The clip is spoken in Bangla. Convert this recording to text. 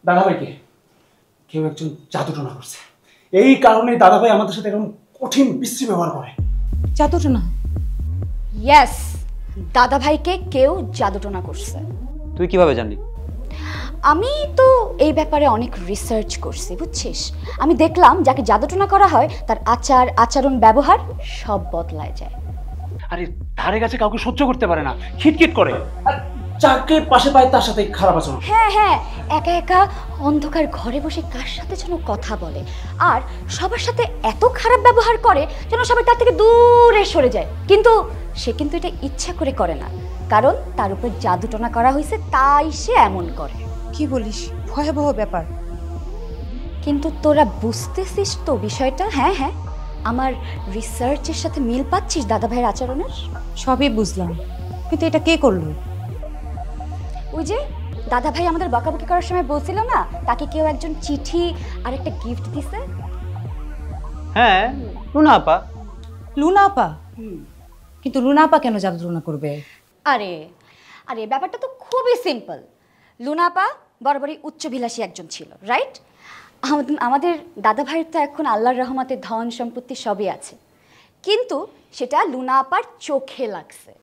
দাদাভাইকে কেউ একজন জাদুটনা করছে। এই কারণে দাদাভাই আমাদের সাথে এরকম কঠিন বিশ্রী ব্যবহার করে। জাদুটনা? ইয়েস, দাদাভাইকে কেউ জাদুটনা করছে। তুই কিভাবে জানলি? আমি তো এই ব্যাপারে অনেক রিসার্চ করছি, বুঝছিস। আমি দেখলাম যাকে জাদুটনা করা হয় তার আচার আচরণ ব্যবহার সব বদলায় যায়। আরে ধারে কাছে কাউকে সহ্য করতে পারে না, খিটখিট করে। আর যাকে পাশে পায় তার সাথে খারাপ আচরণ। হ্যাঁ হ্যাঁ, একা একা অন্ধকার ঘরে বসে কার সাথে যেন কথা বলে, আর সবার সাথে এত খারাপ ব্যবহার করে যেন সবাই তার থেকে দূরে সরে যায়। কিন্তু সে কিন্তু এটা ইচ্ছা করে করে না, কারণ তার উপর জাদুটনা করা হয়েছে, তাই সে এমন করে। কি বলিস, ভয়াবহ ব্যাপার। কিন্তু তোরা বুঝতেছিস তো বিষয়টা? হ্যাঁ হ্যাঁ, আমার রিসার্চের সাথে মিল পাচ্ছিস দাদাভাইয়ের আচরণের? সবই বুঝলাম, কিন্তু এটা কে করলো? ওই যে দাদাভাই আমাদের বকাবকি করার সময় বলছিল না, তাকে কেউ একজন চিঠি আর একটা গিফট দিছে। হ্যাঁ, লুনা আপা। লুনা আপা? কিন্তু লুনা আপা কেন জাদুটনা করবে? আরে আরে ব্যাপারটা তো খুবই সিম্পল। লুনা আপা বরাবরই উচ্চভিলাষী একজন ছিল, রাইট? আমাদের দাদাভাইয়ের তো এখন আল্লাহর রহমতে ধন সম্পত্তি সবই আছে, কিন্তু সেটা লুনা আপার চোখে লাগছে।